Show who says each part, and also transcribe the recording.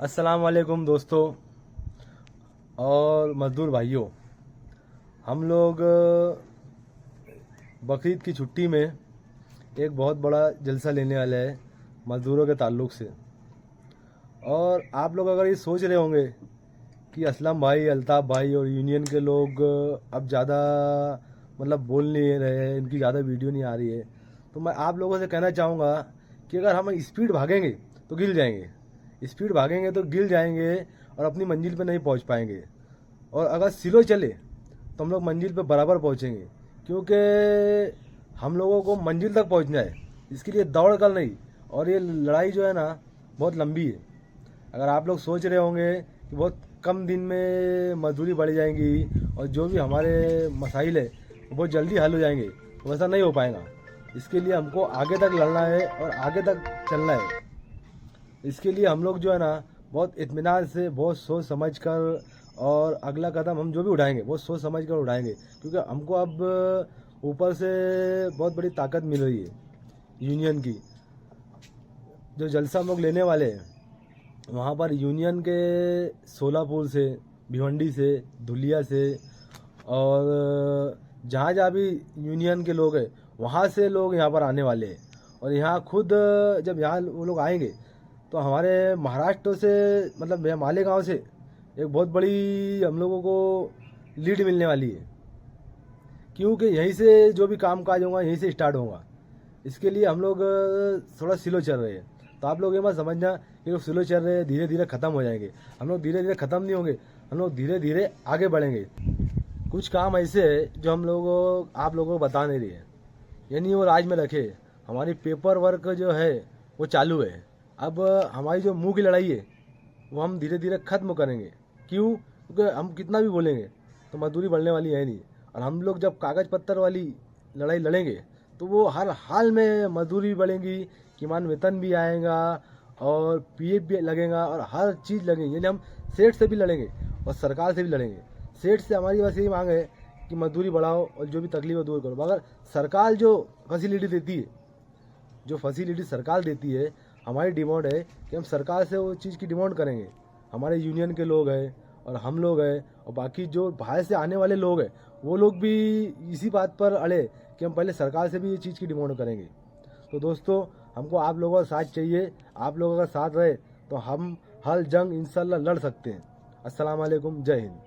Speaker 1: अस्सलाम वालेकुम दोस्तों और मज़दूर भाइयों। हम लोग बकरीद की छुट्टी में एक बहुत बड़ा जलसा लेने वाले हैं मज़दूरों के ताल्लुक़ से। और आप लोग अगर ये सोच रहे होंगे कि असलम भाई, अल्ताफ़ भाई और यूनियन के लोग अब ज़्यादा मतलब बोल नहीं रहे हैं, इनकी ज़्यादा वीडियो नहीं आ रही है, तो मैं आप लोगों से कहना चाहूँगा कि अगर हम स्पीड भागेंगे तो गिर जाएंगे, स्पीड भागेंगे तो गिर जाएंगे और अपनी मंजिल पे नहीं पहुंच पाएंगे। और अगर स्लो चले तो हम लोग मंजिल पे बराबर पहुंचेंगे, क्योंकि हम लोगों को मंजिल तक पहुंचना है। इसके लिए दौड़ कर नहीं, और ये लड़ाई जो है ना बहुत लंबी है। अगर आप लोग सोच रहे होंगे कि बहुत कम दिन में मजदूरी बढ़ जाएंगी और जो भी हमारे मसाइल है वो बहुत जल्दी हल हो जाएंगे, तो वैसा नहीं हो पाएगा। इसके लिए हमको आगे तक लड़ना है और आगे तक चलना है। इसके लिए हम लोग जो है ना बहुत इत्मीनान से, बहुत सोच समझ कर, और अगला कदम हम जो भी उठाएंगे वो सोच समझ कर उठाएंगे, क्योंकि हमको अब ऊपर से बहुत बड़ी ताकत मिल रही है यूनियन की। जो जलसा हम लोग लेने वाले हैं वहाँ पर यूनियन के सोलापुर से, भिवंडी से, धुलिया से, और जहाँ जहाँ भी यूनियन के लोग हैं वहाँ से लोग यहाँ पर आने वाले हैं। और यहाँ खुद जब यहाँ वो लोग आएंगे तो हमारे महाराष्ट्र से, मतलब मालेगांव से एक बहुत बड़ी हम लोगों को लीड मिलने वाली है, क्योंकि यहीं से जो भी काम काज होगा यहीं से स्टार्ट होगा। इसके लिए हम लोग थोड़ा स्लो चल रहे हैं। तो आप लोग ये मत समझना कि लोग स्लो चल रहे हैं, धीरे धीरे ख़त्म हो जाएंगे। हम लोग धीरे धीरे ख़त्म नहीं होंगे, हम लोग धीरे धीरे आगे बढ़ेंगे। कुछ काम ऐसे है जो हम लोगों आप लोगों को बता नहीं रही है, यानी वो राज में रखे। हमारी पेपर वर्क जो है वो चालू है। अब हमारी जो मुंह की लड़ाई है वो हम धीरे धीरे ख़त्म करेंगे। क्यों? क्योंकि हम कितना भी बोलेंगे तो मजदूरी बढ़ने वाली है नहीं। और हम लोग जब कागज़ पत्तर वाली लड़ाई लड़ेंगे तो वो हर हाल में मजदूरी बढ़ेंगी, किमान वेतन भी आएगा और पीएफ भी लगेगा और हर चीज़ लगेगी। यानी हम सेठ से भी लड़ेंगे और सरकार से भी लड़ेंगे। सेठ से हमारी बस यही मांग है कि मजदूरी बढ़ाओ और जो भी तकलीफ है दूर करो। मगर सरकार जो फैसिलिटी देती है, जो फैसिलिटी सरकार देती है, हमारी डिमांड है कि हम सरकार से वो चीज़ की डिमांड करेंगे। हमारे यूनियन के लोग हैं और हम लोग हैं और बाकी जो बाहर से आने वाले लोग हैं वो लोग भी इसी बात पर अड़े कि हम पहले सरकार से भी ये चीज़ की डिमांड करेंगे। तो दोस्तों, हमको आप लोगों का साथ चाहिए। आप लोगों का साथ रहे तो हम हर जंग इंशाल्लाह लड़ सकते हैं। अस्सलाम वालेकुम, जय हिंद।